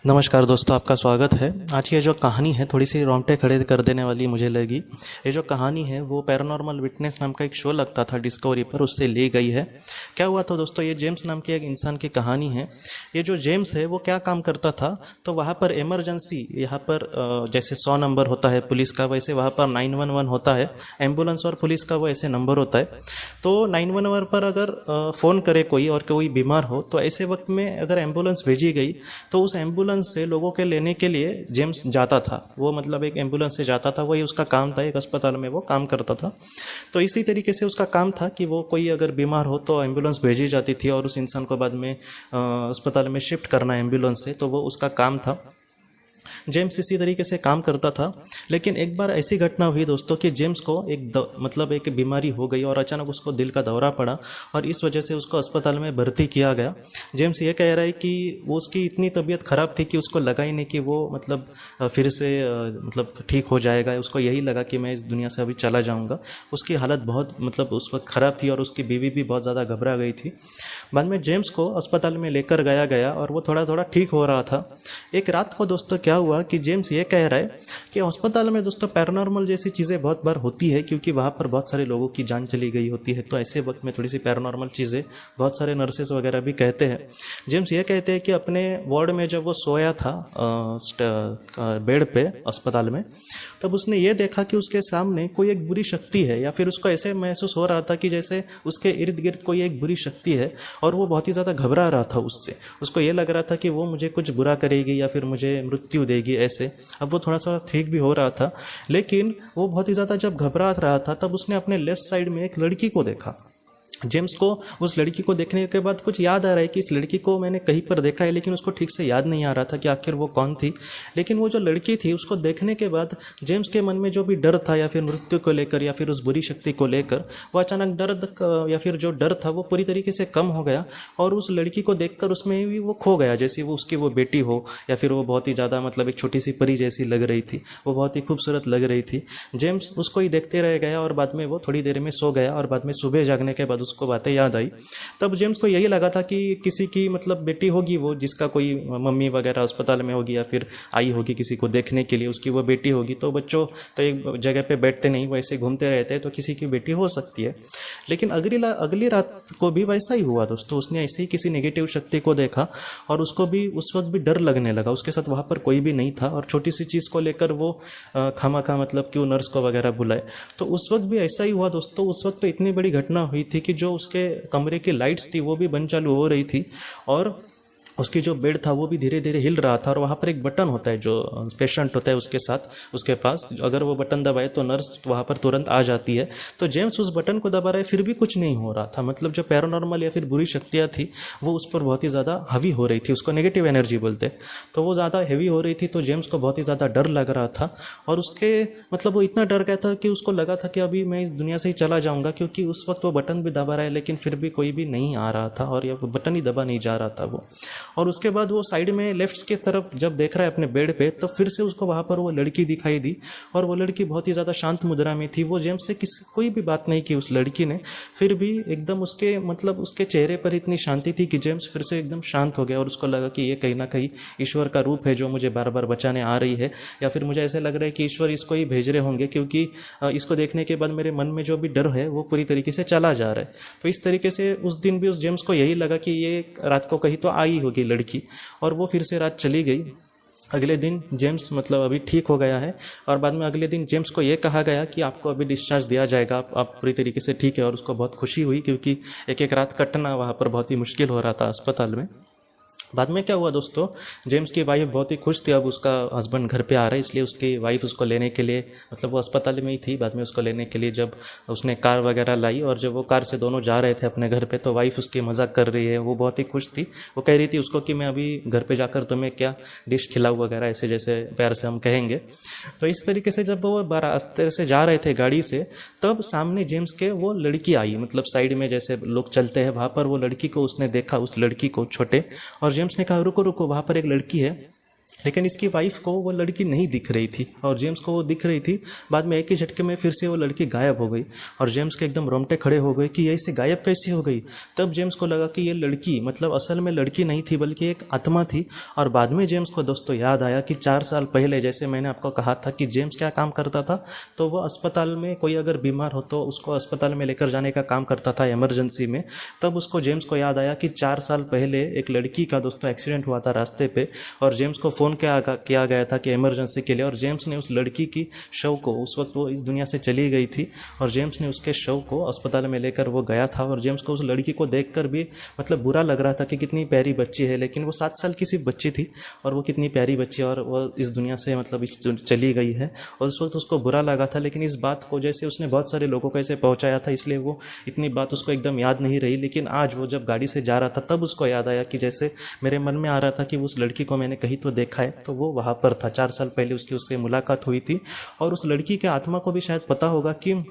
नमस्कार दोस्तों, आपका स्वागत है। आज की जो कहानी है थोड़ी सी रोंगटे खड़े कर देने वाली मुझे लगी। ये जो कहानी है वो पैरानॉर्मल विटनेस नाम का एक शो लगता था डिस्कवरी पर, उससे ली गई है। क्या हुआ था दोस्तों, ये जेम्स नाम के एक इंसान की कहानी है। ये जो जेम्स है वो क्या काम करता था, तो वहाँ पर इमरजेंसी, यहाँ पर जैसे 100 नंबर होता है पुलिस का, वैसे वहाँ पर 911 होता है। एम्बुलेंस और पुलिस का वो ऐसे नंबर होता है। तो 911 पर अगर फ़ोन करे कोई और कोई बीमार हो, तो ऐसे वक्त में अगर एम्बुलेंस भेजी गई तो उस एम्बुलेंस से लोगों के लेने के लिए जेम्स जाता था। वो मतलब एक एम्बुलेंस से जाता था, वही उसका काम था। एक अस्पताल में वो काम करता था। तो इसी तरीके से उसका काम था कि वो कोई अगर बीमार हो तो एम्बुलेंस भेजी जाती थी और उस इंसान को बाद में अस्पताल में शिफ्ट करना एम्बुलेंस से, तो वो उसका काम था। जेम्स इसी तरीके से काम करता था। लेकिन एक बार ऐसी घटना हुई दोस्तों कि जेम्स को मतलब एक बीमारी हो गई और अचानक उसको दिल का दौरा पड़ा और इस वजह से उसको अस्पताल में भर्ती किया गया। जेम्स ये कह रहा है कि वो उसकी इतनी तबीयत ख़राब थी कि उसको लगा ही नहीं कि वो मतलब फिर से मतलब ठीक हो जाएगा। उसको यही लगा कि मैं इस दुनिया से अभी चला जाऊँगा। उसकी हालत बहुत मतलब उस वक्त ख़राब थी और उसकी बीवी भी बहुत ज़्यादा घबरा गई थी। बाद में जेम्स को अस्पताल में लेकर गया और वो थोड़ा थोड़ा ठीक हो रहा था। एक रात को दोस्तों क्या हुआ कि जेम्स ये कह रहा है कि अस्पताल में दोस्तों पैरानॉर्मल जैसी चीज़ें बहुत बार होती है, क्योंकि वहाँ पर बहुत सारे लोगों की जान चली गई होती है। तो ऐसे वक्त में थोड़ी सी पैरानॉर्मल चीज़ें बहुत सारे नर्सेस वगैरह भी कहते हैं। जेम्स ये कहते हैं कि अपने वार्ड में जब वो सोया था बेड पे अस्पताल में, तब उसने ये देखा कि उसके सामने कोई एक बुरी शक्ति है, या फिर उसको ऐसे महसूस हो रहा था कि जैसे उसके इर्द गिर्द कोई एक बुरी शक्ति है और वो बहुत ही ज़्यादा घबरा रहा था उससे। उसको ये लग रहा था कि वो मुझे कुछ बुरा करेगी या फिर मुझे मृत्यु देगी ऐसे। अब वो थोड़ा सा ठीक भी हो रहा था, लेकिन वो बहुत ही ज़्यादा जब घबरा रहा था तब उसने अपने लेफ्ट साइड में एक लड़की को देखा। जेम्स को उस लड़की को देखने के बाद कुछ याद आ रहा है कि इस लड़की को मैंने कहीं पर देखा है, लेकिन उसको ठीक से याद नहीं आ रहा था कि आखिर वो कौन थी। लेकिन वो जो लड़की थी उसको देखने के बाद जेम्स के मन में जो भी डर था, या फिर मृत्यु को लेकर या फिर उस बुरी शक्ति को लेकर, वो अचानक दर्द या फिर जो डर था वो पूरी तरीके से कम हो गया और उस लड़की को देखकर उसमें भी वो खो गया, जैसे वो उसकी वो बेटी हो या फिर वो बहुत ही ज़्यादा मतलब एक छोटी सी परी जैसी लग रही थी। वो बहुत ही खूबसूरत लग रही थी। जेम्स उसको ही देखते रह गया और बाद में वो थोड़ी देर में सो गया और बाद में सुबह जागने के बाद उसको बातें याद आई। तब जेम्स को यही लगा था कि किसी की मतलब बेटी होगी वो, जिसका कोई मम्मी वगैरह अस्पताल में होगी या फिर आई होगी किसी को देखने के लिए, उसकी वो बेटी होगी। तो बच्चों तो एक जगह पे बैठते नहीं, वो ऐसे घूमते रहते हैं, तो किसी की बेटी हो सकती है। लेकिन अगली रात को भी वैसा ही हुआ दोस्तों। उसने ऐसे ही किसी नेगेटिव शक्ति को देखा और उसको भी उस वक्त भी डर लगने लगा। उसके साथ वहाँ पर कोई भी नहीं था और छोटी सी चीज़ को लेकर वो खामा मतलब क्यों नर्स को वगैरह बुलाए। तो उस वक्त भी ऐसा ही हुआ दोस्तों। उस वक्त तो इतनी बड़ी घटना हुई थी कि जो उसके कमरे की लाइट्स थी वो भी बंद चालू हो रही थी और उसकी जो बेड था वो भी धीरे धीरे हिल रहा था। और वहाँ पर एक बटन होता है जो पेशेंट होता है उसके साथ उसके पास, अगर वो बटन दबाए तो नर्स वहाँ पर तुरंत आ जाती है। तो जेम्स उस बटन को दबा रहा है, फिर भी कुछ नहीं हो रहा था। मतलब जो पैरानॉर्मल या फिर बुरी शक्तियाँ थी वो उस पर बहुत ही ज़्यादा हावी हो रही थी। उसको नेगेटिव एनर्जी बोलते हैं। तो वो ज़्यादा हैवी हो रही थी, तो जेम्स को बहुत ही ज़्यादा डर लग रहा था। और उसके मतलब वो इतना डर गया था कि उसको लगा था कि अभी मैं इस दुनिया से ही चला जाऊँगा, क्योंकि उस वक्त वो बटन भी दबा रहा है लेकिन फिर भी कोई भी नहीं आ रहा था और ये बटन ही दबा नहीं जा रहा था वो। और उसके बाद वो साइड में लेफ्ट की तरफ जब देख रहा है अपने बेड पे, तो फिर से उसको वहाँ पर वो लड़की दिखाई दी और वो लड़की बहुत ही ज़्यादा शांत मुद्रा में थी। वो जेम्स से कोई भी बात नहीं की उस लड़की ने, फिर भी एकदम उसके मतलब उसके चेहरे पर इतनी शांति थी कि जेम्स फिर से एकदम शांत हो गया और उसको लगा कि ये कहीं ना कहीं ईश्वर का रूप है जो मुझे बार बार बचाने आ रही है, या फिर मुझे ऐसा लग रहा है कि ईश्वर इसको ही भेज रहे होंगे, क्योंकि इसको देखने के बाद मेरे मन में जो भी डर है वो पूरी तरीके से चला जा रहा है। तो इस तरीके से उस दिन भी उस जेम्स को यही लगा कि ये रात को कहीं तो आई होगी लड़की, और वो फिर से रात चली गई। अगले दिन जेम्स मतलब अभी ठीक हो गया है और बाद में अगले दिन जेम्स को ये कहा गया कि आपको अभी डिस्चार्ज दिया जाएगा, आप पूरी तरीके से ठीक है। और उसको बहुत खुशी हुई, क्योंकि एक एक रात कटना वहाँ पर बहुत ही मुश्किल हो रहा था अस्पताल में। बाद में क्या हुआ दोस्तों, जेम्स की वाइफ बहुत ही खुश थी। अब उसका हस्बैंड घर पे आ रहा है, इसलिए उसकी वाइफ उसको लेने के लिए, मतलब वो अस्पताल में ही थी, बाद में उसको लेने के लिए जब उसने कार वगैरह लाई और जब वो कार से दोनों जा रहे थे अपने घर पे, तो वाइफ उसकी मजाक कर रही है। वो बहुत ही खुश थी। वो कह रही थी उसको कि मैं अभी घर पे जाकर तुम्हें क्या डिश खिलाऊँ वगैरह, ऐसे जैसे प्यार से हम कहेंगे। तो इस तरीके से जब वो रास्ते से जा रहे थे गाड़ी से, तब सामने जेम्स के वो लड़की आई, मतलब साइड में जैसे लोग चलते हैं वहाँ पर वो लड़की को उसने देखा, उस लड़की को छोटे। और जेम्स ने कहा रुको रुको, वहाँ पर एक लड़की है। लेकिन इसकी वाइफ को वो लड़की नहीं दिख रही थी और जेम्स को वो दिख रही थी। बाद में एक ही झटके में फिर से वो लड़की गायब हो गई और जेम्स के एकदम रोंगटे खड़े हो गए कि ये इसे गायब कैसे हो गई। तब जेम्स को लगा कि ये लड़की मतलब असल में लड़की नहीं थी बल्कि एक आत्मा थी। और बाद में जेम्स को दोस्तों याद आया कि 4 साल पहले जैसे मैंने आपको कहा था कि जेम्स क्या काम करता था, तो वो अस्पताल में कोई अगर बीमार हो तो उसको अस्पताल में लेकर जाने का काम करता था इमरजेंसी में। तब उसको जेम्स को याद आया कि 4 साल पहले एक लड़की का दोस्तों एक्सीडेंट हुआ था रास्ते पे और जेम्स को फ़ोन किया गया था कि इमरजेंसी के लिए। और जेम्स ने उस लड़की की शव को, उस वक्त वो इस दुनिया से चली गई थी, और जेम्स ने उसके शव को अस्पताल में लेकर वो गया था। और जेम्स को उस लड़की को देखकर भी मतलब बुरा लग रहा था कि कितनी प्यारी बच्ची है, लेकिन वो 7 साल की सिर्फ बच्ची थी और वो कितनी प्यारी बच्ची और वो इस दुनिया से मतलब चली गई है। और उस वक्त उसको बुरा लगा था, लेकिन इस बात को जैसे उसने बहुत सारे लोगों को ऐसे पहुंचाया था इसलिए वो इतनी बात उसको एकदम याद नहीं रही। लेकिन आज वो जब गाड़ी से जा रहा था तब उसको याद आया कि जैसे मेरे मन में आ रहा था कि उस लड़की को मैंने कहीं तो देखा है, तो वो वहाँ पर था। 4 साल पहले उससे मुलाकात हुई थी। और उस लड़की के आत्मा को भी शायद पता होगा कि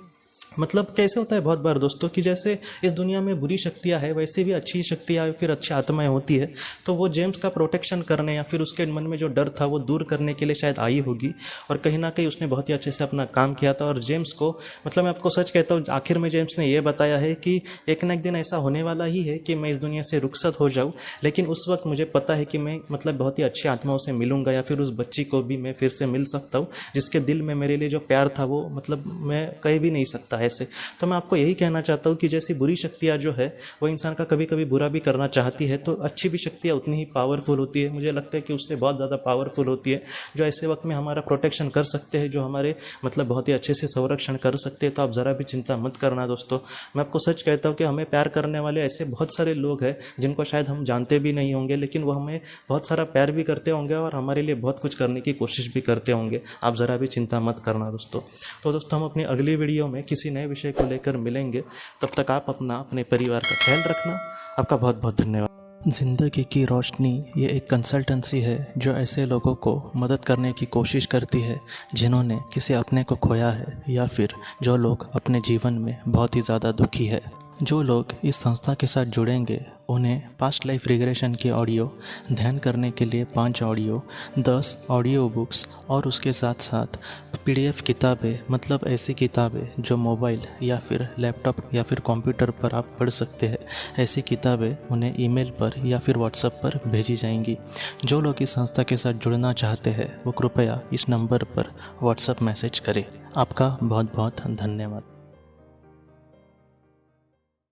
मतलब कैसे होता है बहुत बार दोस्तों कि जैसे इस दुनिया में बुरी शक्तियाँ हैं वैसे भी अच्छी शक्तियाँ फिर अच्छी आत्माएं होती है। तो वो जेम्स का प्रोटेक्शन करने या फिर उसके मन में जो डर था वो दूर करने के लिए शायद आई होगी। और कहीं ना कहीं उसने बहुत ही अच्छे से अपना काम किया था। और जेम्स को मतलब मैं आपको सच कहता हूँ, आखिर में जेम्स ने ये बताया है कि एक ना एक दिन ऐसा होने वाला ही है कि मैं इस दुनिया से रुखसत हो जाऊँ, लेकिन उस वक्त मुझे पता है कि मैं मतलब बहुत ही अच्छी आत्माओं से मिलूंगा या फिर उस बच्ची को भी मैं फिर से मिल सकता हूँ जिसके दिल में मेरे लिए जो प्यार था वो मतलब मैं कह भी नहीं सकता ऐसे। तो मैं आपको यही कहना चाहता हूँ कि जैसी बुरी शक्तियाँ जो है वो इंसान का कभी कभी बुरा भी करना चाहती है, तो अच्छी भी शक्तियाँ उतनी ही पावरफुल होती है। मुझे लगता है कि उससे बहुत ज़्यादा पावरफुल होती है, जो ऐसे वक्त में हमारा प्रोटेक्शन कर सकते हैं, जो हमारे मतलब बहुत ही अच्छे से संरक्षण कर सकते हैं। तो आप ज़रा भी चिंता मत करना दोस्तों। मैं आपको सच कहता हूँ कि हमें प्यार करने वाले ऐसे बहुत सारे लोग हैं जिनको शायद हम जानते भी नहीं होंगे, लेकिन वो हमें बहुत सारा प्यार भी करते होंगे और हमारे लिए बहुत कुछ करने की कोशिश भी करते होंगे। आप ज़रा भी चिंता मत करना दोस्तों। तो दोस्तों हम अपनी अगली वीडियो में किसी नए विषय को लेकर मिलेंगे। तब तक आप अपने परिवार का ख्याल रखना। आपका बहुत बहुत धन्यवाद। जिंदगी की रोशनी ये एक कंसल्टेंसी है जो ऐसे लोगों को मदद करने की कोशिश करती है जिन्होंने किसी अपने को खोया है या फिर जो लोग अपने जीवन में बहुत ही ज़्यादा दुखी है। जो लोग इस संस्था के साथ जुड़ेंगे उन्हें पास्ट लाइफ रिग्रेशन के ऑडियो, ध्यान करने के लिए 5 ऑडियो, 10 ऑडियो बुक्स और उसके साथ साथ PDF किताबें, मतलब ऐसी किताबें जो मोबाइल या फिर लैपटॉप या फिर कंप्यूटर पर आप पढ़ सकते हैं, ऐसी किताबें उन्हें ईमेल पर या फिर व्हाट्सएप पर भेजी जाएंगी। जो लोग इस संस्था के साथ जुड़ना चाहते हैं वो कृपया इस नंबर पर व्हाट्सएप मैसेज करें। आपका बहुत बहुत धन्यवाद।